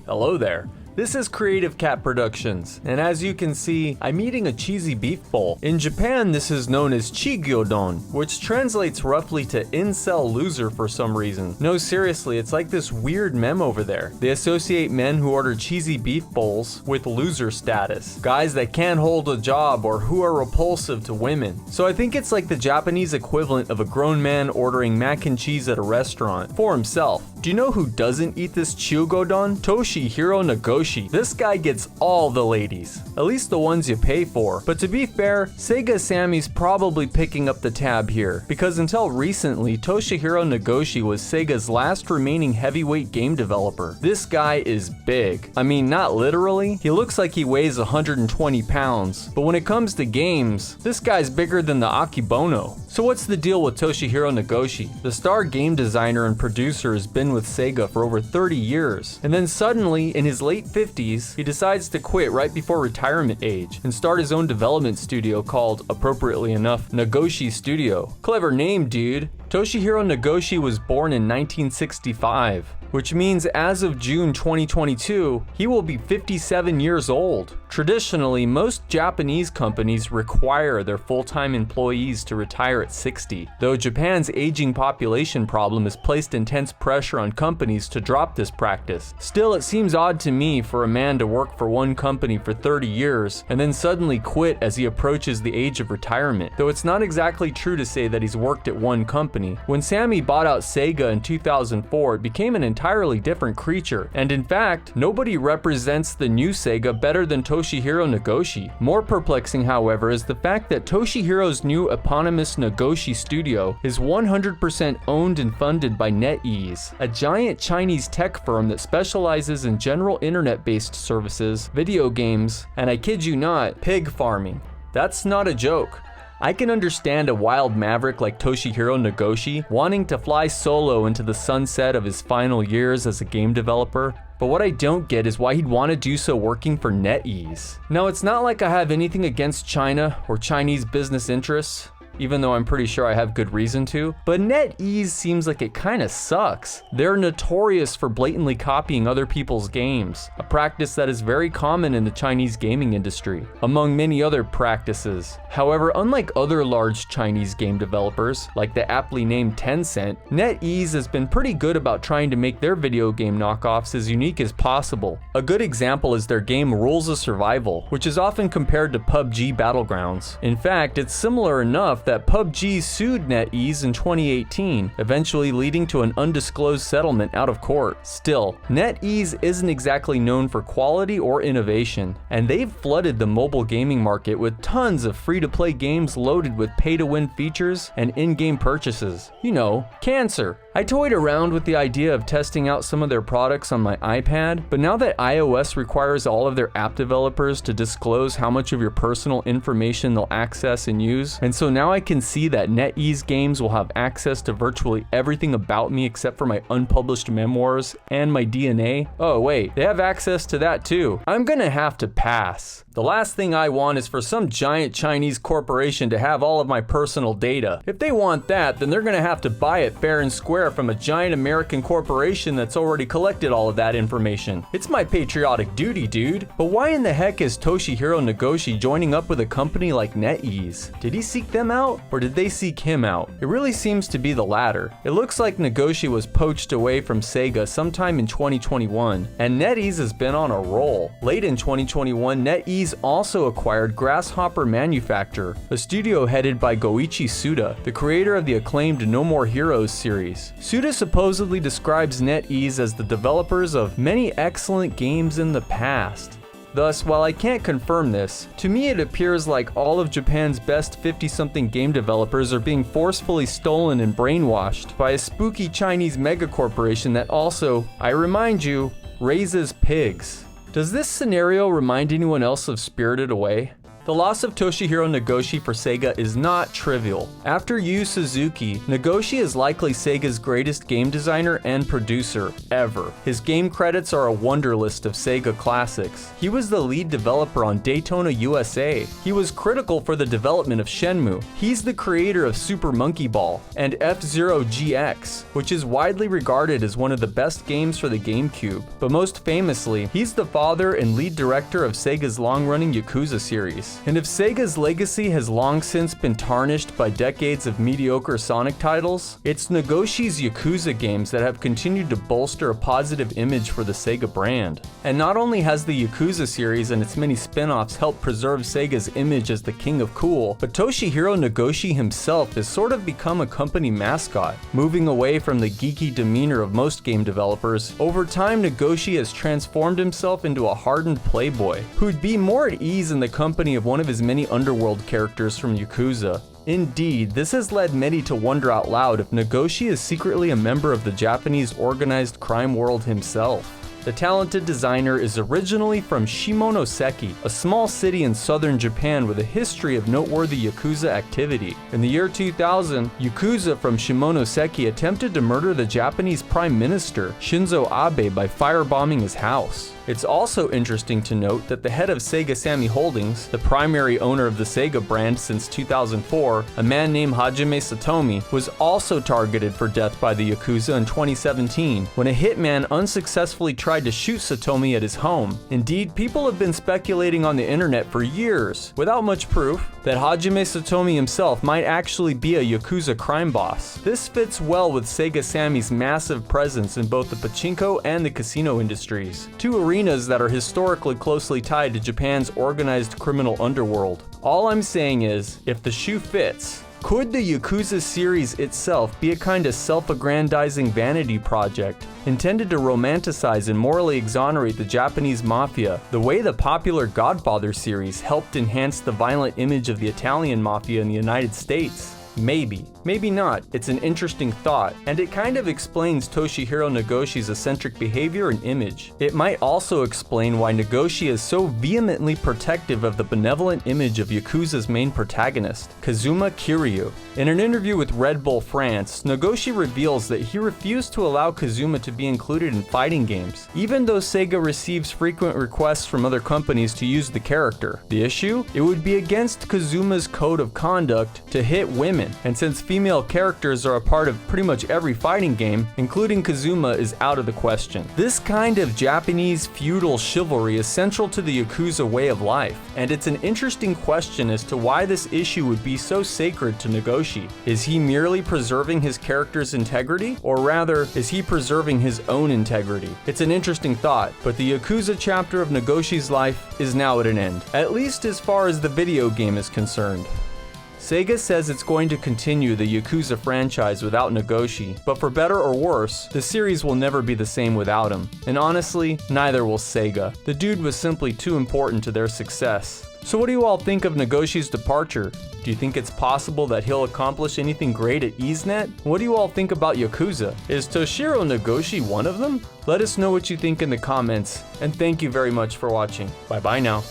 Hello there. This is Creative Cat Productions, and as you can see, I'm eating a cheesy beef bowl. In Japan, this is known as chigyodon, which translates roughly to incel loser for some reason. No, seriously, it's like this weird meme over there. They associate men who order cheesy beef bowls with loser status, guys that can't hold a job or who are repulsive to women. So I think it's like the Japanese equivalent of a grown man ordering mac and cheese at a restaurant for himself. Do you know who doesn't eat this chigyodon? Toshihiro Nagoshi. This guy gets all the ladies, at least the ones you pay for. But to be fair, SEGA-Sammy's probably picking up the tab here, because until recently, Toshihiro Nagoshi was Sega's last remaining heavyweight game developer. This guy is big. I mean, not literally. He looks like he weighs 120 pounds, but when it comes to games, this guy's bigger than the Akebono. So what's the deal with Toshihiro Nagoshi? The star game designer and producer has been with Sega for over 30 years, and then suddenly, in his late 50s, he decides to quit right before retirement age and start his own development studio called, appropriately enough, Nagoshi Studio. Clever name, dude. Toshihiro Nagoshi was born in 1965, which means as of June 2022, he will be 57 years old. Traditionally, most Japanese companies require their full-time employees to retire at 60, though Japan's aging population problem has placed intense pressure on companies to drop this practice. Still, it seems odd to me for a man to work for one company for 30 years and then suddenly quit as he approaches the age of retirement, though it's not exactly true to say that he's worked at one company. When Sammy bought out Sega in 2004, it became an entirely different creature, and in fact, nobody represents the new Sega better than Toshihiro Nagoshi. More perplexing, however, is the fact that Toshihiro's new eponymous Nagoshi studio is 100% owned and funded by Netease, a giant Chinese tech firm that specializes in general internet-based services, video games, and I kid you not, pig farming. That's not a joke. I can understand a wild maverick like Toshihiro Nagoshi wanting to fly solo into the sunset of his final years as a game developer, but what I don't get is why he'd want to do so working for Netease. Now, it's not like I have anything against China or Chinese business interests, even though I'm pretty sure I have good reason to, but Netease seems like it kinda sucks. They're notorious for blatantly copying other people's games, a practice that is very common in the Chinese gaming industry, among many other practices. However, unlike other large Chinese game developers, like the aptly named Tencent, Netease has been pretty good about trying to make their video game knockoffs as unique as possible. A good example is their game Rules of Survival, which is often compared to PUBG Battlegrounds. In fact, it's similar enough that PUBG sued Netease in 2018, eventually leading to an undisclosed settlement out of court. Still, Netease isn't exactly known for quality or innovation, and they've flooded the mobile gaming market with tons of free-to-play games loaded with pay-to-win features and in-game purchases. You know, cancer. I toyed around with the idea of testing out some of their products on my iPad, but now that iOS requires all of their app developers to disclose how much of your personal information they'll access and use, and so now I can see that Netease games will have access to virtually everything about me except for my unpublished memoirs and my DNA. Oh wait, they have access to that too. I'm gonna have to pass. The last thing I want is for some giant Chinese corporation to have all of my personal data. If they want that, then they're gonna have to buy it fair and square from a giant American corporation that's already collected all of that information. It's my patriotic duty, dude. But why in the heck is Toshihiro Nagoshi joining up with a company like Netease? Did he seek them out, or did they seek him out? It really seems to be the latter. It looks like Nagoshi was poached away from Sega sometime in 2021, and Netease has been on a roll. Late in 2021, Netease also acquired Grasshopper Manufacture, a studio headed by Goichi Suda, the creator of the acclaimed No More Heroes series. Suda supposedly describes Netease as the developers of many excellent games in the past. Thus, while I can't confirm this, to me it appears like all of Japan's best 50-something game developers are being forcefully stolen and brainwashed by a spooky Chinese megacorporation that also, I remind you, raises pigs. Does this scenario remind anyone else of Spirited Away? The loss of Toshihiro Nagoshi for Sega is not trivial. After Yu Suzuki, Nagoshi is likely Sega's greatest game designer and producer ever. His game credits are a wonder list of Sega classics. He was the lead developer on Daytona USA. He was critical for the development of Shenmue. He's the creator of Super Monkey Ball and F-Zero GX, which is widely regarded as one of the best games for the GameCube. But most famously, he's the father and lead director of Sega's long-running Yakuza series. And if Sega's legacy has long since been tarnished by decades of mediocre Sonic titles, it's Nagoshi's Yakuza games that have continued to bolster a positive image for the Sega brand. And not only has the Yakuza series and its many spin-offs helped preserve Sega's image as the king of cool, but Toshihiro Nagoshi himself has sort of become a company mascot. Moving away from the geeky demeanor of most game developers, over time Nagoshi has transformed himself into a hardened playboy, who'd be more at ease in the company of one of his many underworld characters from Yakuza. Indeed, this has led many to wonder out loud if Nagoshi is secretly a member of the Japanese organized crime world himself. The talented designer is originally from Shimonoseki, a small city in southern Japan with a history of noteworthy Yakuza activity. In the year 2000, Yakuza from Shimonoseki attempted to murder the Japanese Prime Minister, Shinzo Abe, by firebombing his house. It's also interesting to note that the head of SEGA-Sammy Holdings, the primary owner of the Sega brand since 2004, a man named Hajime Satomi, was also targeted for death by the Yakuza in 2017, when a hitman unsuccessfully tried to shoot Satomi at his home. Indeed, people have been speculating on the internet for years, without much proof, that Hajime Satomi himself might actually be a Yakuza crime boss. This fits well with SEGA-Sammy's massive presence in both the pachinko and the casino industries, two arenas that are historically closely tied to Japan's organized criminal underworld. All I'm saying is, if the shoe fits, could the Yakuza series itself be a kind of self-aggrandizing vanity project intended to romanticize and morally exonerate the Japanese mafia, the way the popular Godfather series helped enhance the violent image of the Italian mafia in the United States? Maybe. Maybe not. It's an interesting thought, and it kind of explains Toshihiro Nagoshi's eccentric behavior and image. It might also explain why Nagoshi is so vehemently protective of the benevolent image of Yakuza's main protagonist, Kazuma Kiryu. In an interview with Red Bull France, Nagoshi reveals that he refused to allow Kazuma to be included in fighting games, even though Sega receives frequent requests from other companies to use the character. The issue? It would be against Kazuma's code of conduct to hit women, and since female characters are a part of pretty much every fighting game, including Kazuma is out of the question. This kind of Japanese feudal chivalry is central to the Yakuza way of life, and it's an interesting question as to why this issue would be so sacred to Nagoshi. Is he merely preserving his character's integrity, or rather, is he preserving his own integrity? It's an interesting thought, but the Yakuza chapter of Nagoshi's life is now at an end, at least as far as the video game is concerned. Sega says it's going to continue the Yakuza franchise without Nagoshi, but for better or worse, the series will never be the same without him. And honestly, neither will Sega. The dude was simply too important to their success. So what do you all think of Nagoshi's departure? Do you think it's possible that he'll accomplish anything great at EaseNet? What do you all think about Yakuza? Is Toshihiro Nagoshi one of them? Let us know what you think in the comments, and thank you very much for watching. Bye bye now.